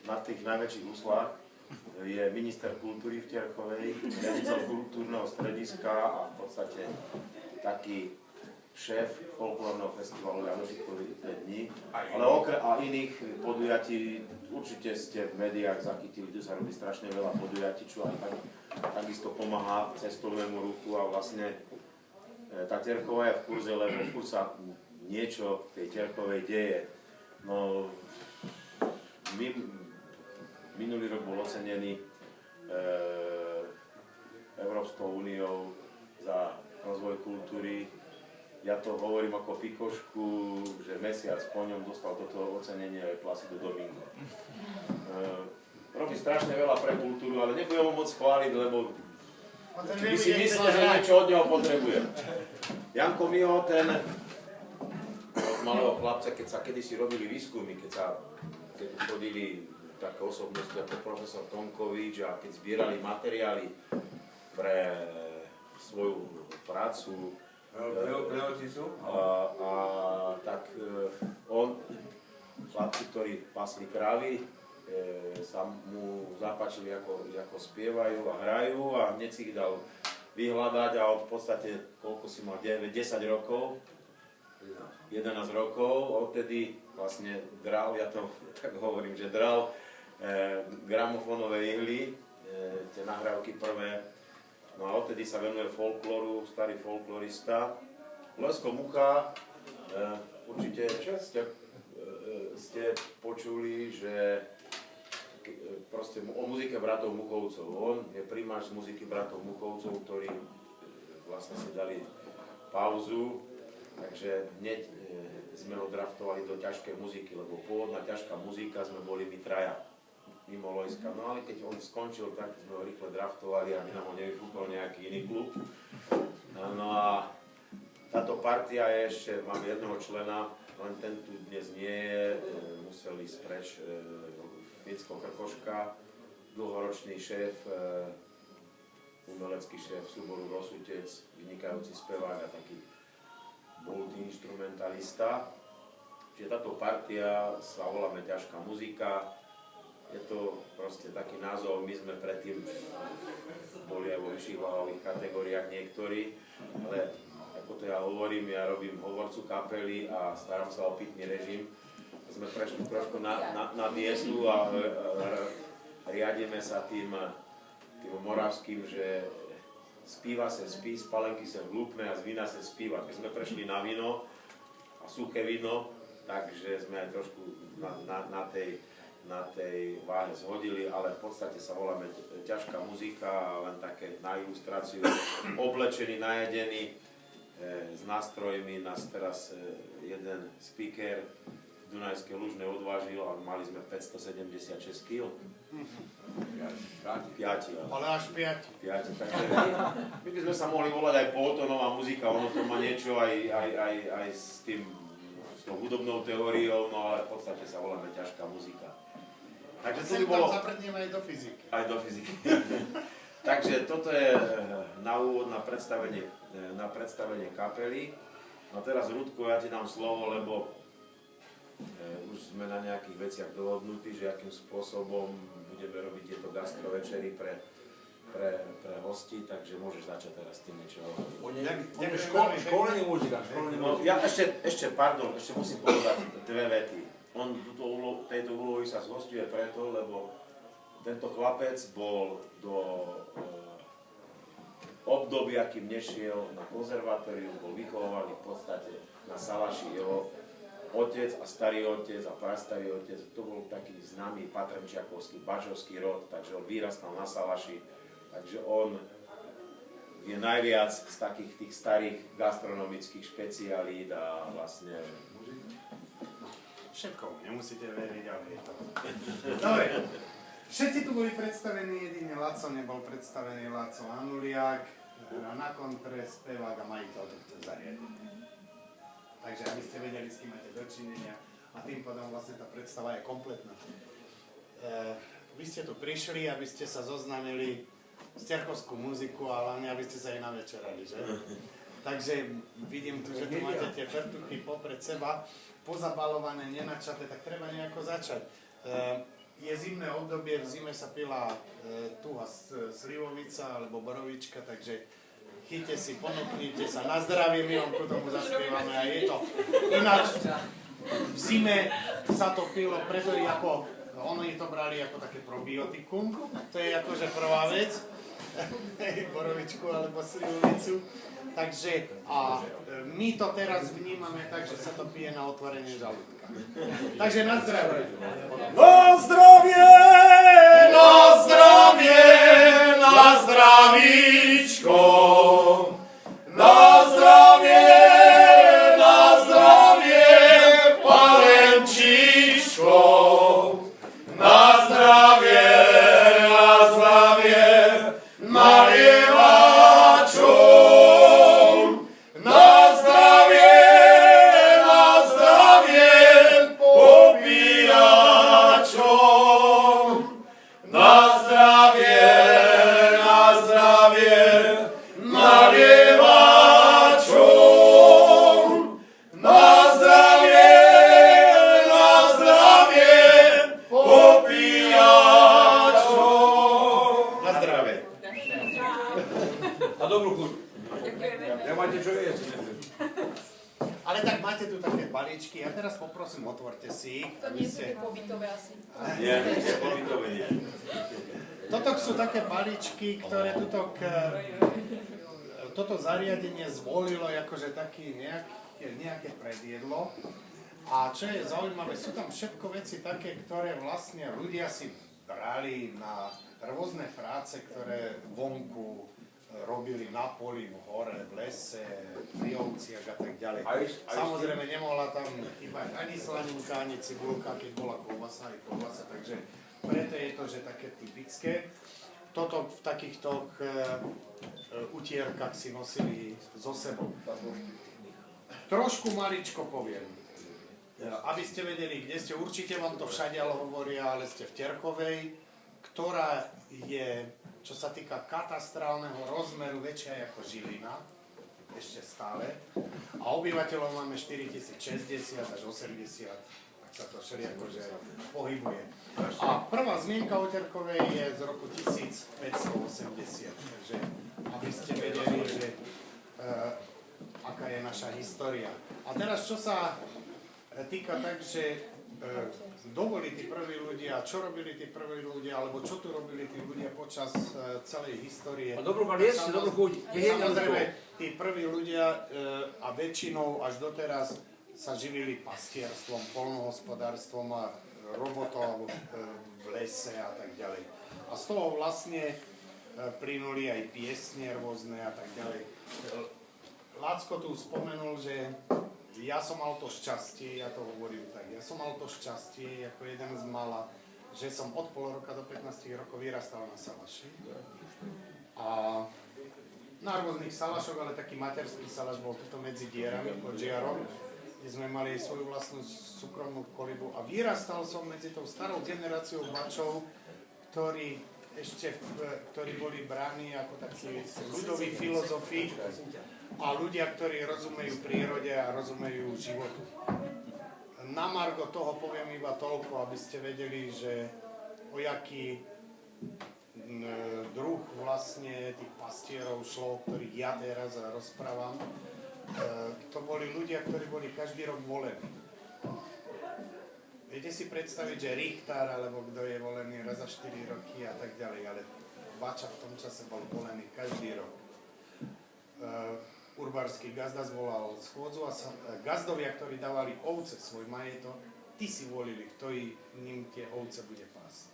Na tých najväčších úslách je minister kultúry v Terchovej, riaditeľ kultúrneho strediska a v podstate taký šéf folklórneho festivalu Janošikovi dní, ale a iných podujatí určite ste v médiách zachytili, tu sa robí strašne veľa podujatí, čo aj takisto pomáha cestovnému ruchu a vlastne tá Terchová je v kurze, lebo furt sa niečo v tej Terchovej deje. No, minulý rok bol ocenený Európskou úniou za rozvoj kultúry. Ja to hovorím ako pikošku, že mesiac po ňom dostal toto ocenenie aj Placido Domingo. Robí strašne veľa pre kultúru, ale nebudem ho moc chváliť, lebo by si myslel, že niečo od neho potrebujem. Janko Miho, ten od malého chlapca, keď sa kedysi robili výskumy, keď chodili také osobnosti ako profesor Tomkovič a keď zbierali materiály pre svoju prácu, tak on, chlapci, ktorí pasli krávy, sa mu zapáčili, ako spievajú a hrajú a hneď si ich dal vyhľadať a v podstate, koľko si mal, 10 rokov, 11 rokov, odtedy vlastne dral, ja to tak hovorím, že dral gramofónové ihly, tie nahrávky prvé, no a odtedy sa venuje folklóru, starý folklorista. Lesko Mucha, určite ste počuli, že proste o muzike bratov Muchovcov. On je primář z muziky bratov Muchovcov, ktorí vlastne si dali pauzu, takže hneď sme ho draftovali do ťažkej muziky, lebo pôvodná ťažká muzika sme boli my traja mimo Lojska. No ale keď on skončil, tak sme ho rýchle draftovali, aby nám ho nevyfúkol nejaký iný klub. No a táto partia je ešte, mám jedného člena, len ten tu dnes nie je, musel ísť preč, Micko Krkoška, dlhoročný šéf, umelecký šéf súboru Rosutec, vynikajúci spevák a taký multiinstrumentalista. Čiže táto partia sa voláme ťažká muzika. Je to proste taký názov, my sme predtým boli aj vo vyšších hlavových kategóriách niektorí, ale ako to ja hovorím, ja robím hovorcu kapely a starám sa o pitný režim. Sme prešli trošku na dietu a riadíme sa tým moravským, že spíva sa spí, z palenky sa hlúpne a z vína sa spíva. Keď sme prešli na víno a suché víno, takže sme aj trošku na tej váhe zhodili, ale v podstate sa voláme ťažká muzika, len také na ilustráciu, oblečený, najedený, s nástrojmi. Nás teraz jeden speaker v Dunajskej Lužnej odvážil a mali sme 576 kg. Piati. Ale až piati. Takže my by sme sa mohli volať aj poltónová muzika, ono to má niečo aj s tou hudobnou teóriou, no ale v podstate sa voláme ťažká muzika. Takže to by bolo... Zapredneme aj do fyziky. Aj do fyziky. Takže toto je na úvod na predstavenie kapely. No teraz, Rudko, ja ti dám slovo, lebo už sme na nejakých veciach dohodnutí, že akým spôsobom budeme robiť tieto gastrovečery pre hostí, takže môžeš začať teraz tým niečo hovoriť. Školenie muzika. No, ja ešte musím povedať dve vety. On tejto úlohy sa zhosťuje preto, lebo tento chlapec bol do obdobia, kým nešiel na konzervatóriu, bol vychovaný v podstate na Salaši. Jeho otec a starý otec a prastarý otec, to bol taký známy patrenčiakovský, bažovský rod, takže on vyrastal na Salaši, takže on je najviac z takých tých starých gastronomických špecialít a vlastne... Všetko, nemusíte veriť, ale je to. Dobre, všetci tu boli predstavení, jedine Laco nebol predstavený, Laco Anuliak, na kontre, spevák a majiteľ tohto zariadenia. Takže aby ste vedeli, s kým máte dočinenia a tým pádom vlastne tá predstava je kompletná. Vy ste tu prišli, aby ste sa zoznámili s ťarchovskú muziku a hlavne aby ste sa aj navečerali, že? Takže vidím tu, že tu máte tie fertuchy popred seba, pozabalované, nenačaté, tak treba nejako začať. Je zimné obdobie, v zime sa pila tuhá slivovica alebo borovička, takže chyťte si, ponúknite sa na zdravie, my vám k tomu zaspievame a je to. Ináč v zime sa to pilo, preto je ako, oni to brali ako také probiotikum, to je akože prvá vec, borovičku alebo slivovicu. Takže a my to teraz vnímame tak, že sa to pije na otvorenie žalúdka. Takže na zdravie! Na zdravie! Na zdravie! Na zdravíčko! Na zdravie! Na zdravie! Palenčičko! Na zdravie! Na zdravie! Marievačo! Na zdravie! Na zdravie! Popíjačo! Na zdravie! Na zdravie! Marievačo! Na zdravie! Na zdravie! Popíjačo! Na zdravie! A dobrú chuť. Nemáte čo jesť. Ale tak máte tu také balíčky a teraz poprosím, otvorte si ich. To nie sú tie pobytové asi. Nie, nie, pobytové nie. Toto sú také balíčky, ktoré toto zariadenie zvolilo akože taký nejaké predjedlo. A čo je zaujímavé, sú tam všetko veci také, ktoré vlastne ľudia si brali na rôzne práce, ktoré vonku robili na poli, v hore, v lese, pri ovciach a tak ďalej. Samozrejme nemohla tam chýbať ani slaninka, ani cibulka, keď bola klobasa, aj klobasa, takže preto je to, že také typické. Toto v takýchto utierkach si nosili so sebou. Trošku maličko poviem. Aby ste vedeli, kde ste, určite vám to všade hovoria, ale ste v Terchovej, ktorá je, čo sa týka katastrálneho rozmeru, väčšia ako Žilina, ešte stále. A obyvateľov máme 4060 až 80, tak sa to všelijako že pohybuje. A prvá zmienka o Terchovej je z roku 1580, takže aby ste vedeli, že aká je naša história. A teraz, čo sa týka tak, že kto boli tí prví ľudia, čo robili tí prví ľudia, alebo čo tu robili tí ľudia počas celej histórie. A dobrú jesť, dobrú chuť. Samozrejme, tí prví ľudia a väčšinou až doteraz sa živili pastierstvom, poľnohospodárstvom a robotou v lese a tak ďalej. A z toho vlastne plynuli aj piesne rôzne a tak ďalej. Lacko tu spomenul, že ja som mal to šťastie, ja to hovorím tak, ja som mal to šťastie ako jeden z mála, že som od pol roka do 15 rokov vyrastal na Salaši. A na rôznych salašoch, ale taký materský salaš bol tuto medzi dierami pod Žiarom, kde sme mali svoju vlastnú súkromnú kolibu. A vyrastal som medzi tou starou generáciou bačov, ktorí boli bráni ako takí ľudoví filozofi a ľudia, ktorí rozumejú prírode a rozumejú životu. Na margo toho poviem iba toľko, aby ste vedeli, že o jaký druh vlastne tých pastierov šlo, o ktorých ja teraz rozprávam. To boli ľudia, ktorí boli každý rok volení. Viete si predstaviť, že Richtár, alebo kto je volený raz za 4 roky a tak ďalej, ale Bača v tom čase bol volený každý rok. urbársky gazda zvolal schôdzu a gazdovia, ktorí dávali ovce svoj majetok, tí si volili, kto ním tie ovce bude pásť.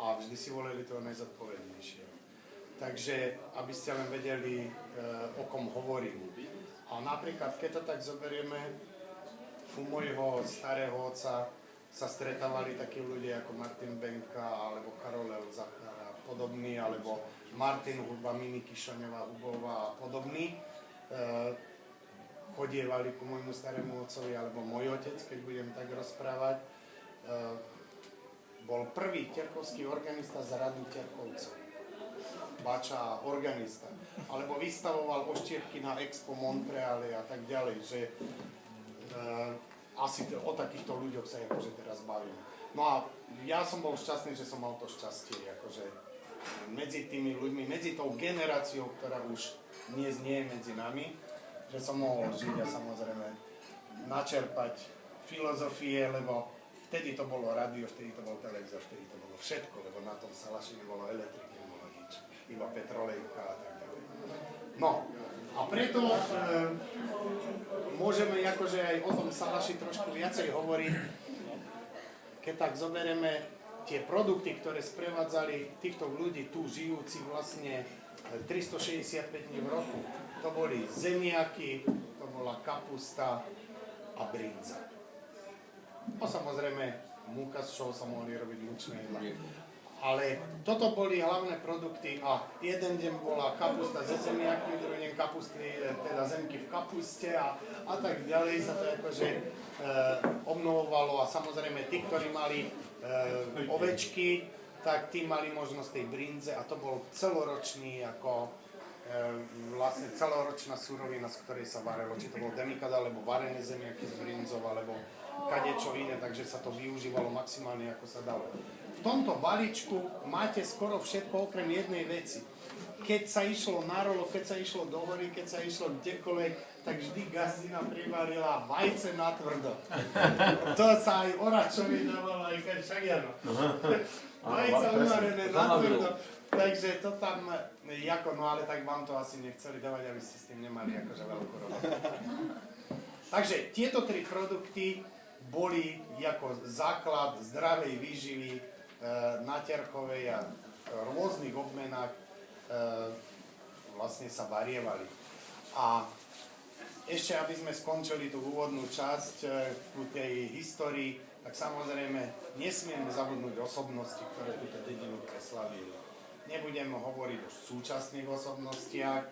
A vždy si volili toho najzodpovednejšieho. Takže, aby ste len vedeli, o kom hovorím. A napríklad, keď to tak zoberieme, u môjho starého otca sa stretávali takí ľudia ako Martin Benka, alebo Karol Zachar a podobní, alebo Martin Huba, Mini Kišoňová, Hubová a podobní. Chodievali ku môjmu starému otcovi, alebo môj otec, keď budem tak rozprávať. Bol prvý terkovský organista z radu terkovcov. Bača organista. Alebo vystavoval oštiepky na Expo Montreale a tak ďalej, že asi o takýchto ľuďoch sa akože teraz bavím. No a ja som bol šťastný, že som mal to šťastie, akože medzi tými ľuďmi, medzi tou generáciou, ktorá už dnes nie je medzi nami, že som mohol žiť a samozrejme načerpať filozofie, lebo vtedy to bolo rádio, vtedy to bol televízor, vtedy to bolo všetko, lebo na tom Salaši nebolo elektriky, nebolo nič, iba petrolejka a tak ďalej. No, a preto môžeme akože aj o tom Salaši trošku viacej hovoriť, keď tak zoberieme tie produkty, ktoré sprevádzali týchto ľudí tu žijúcich vlastne 365 dní v roku. To boli zemiaky, to bola kapusta a brinza. No samozrejme, múka, z čoho sa mohli robiť mučné jedlá. Ale toto boli hlavné produkty a jeden deň bola kapusta ze zemiakmi, druhý deň kapusty, teda zemky v kapuste a tak ďalej sa to akože obnovovalo a samozrejme tí, ktorí mali ovečky, tak tí mali možnosť tej brinze a to bol celoročný ako vlastne celoročná surovina, z ktorej sa varilo, či to bol demikada, alebo varené zemiaky z brinzov, alebo kadečo iné, takže sa to využívalo maximálne ako sa dalo. V tomto balíčku máte skoro všetko okrem jednej veci. Keď sa išlo na rolo, keď sa išlo do hory, keď sa išlo kdekoľvek, tak vždy gazdina privarila vajce na tvrdo. To sa aj Oračovi dávalo, aj Kačagiano. Vajce uvarené na tvrdo. Takže to tam, ako, no ale tak vám to asi nechceli dávať, aby ste s tým nemali akože veľkú robotu. Takže tieto tri produkty boli ako základ zdravej výživy na Terchovej a rôznych obmenách vlastne sa varievali. A ešte, aby sme skončili tú úvodnú časť ku tej histórii, tak samozrejme nesmieme zabudnúť osobnosti, ktoré túto dedinu preslavili. Nebudem hovoriť o súčasných osobnostiach,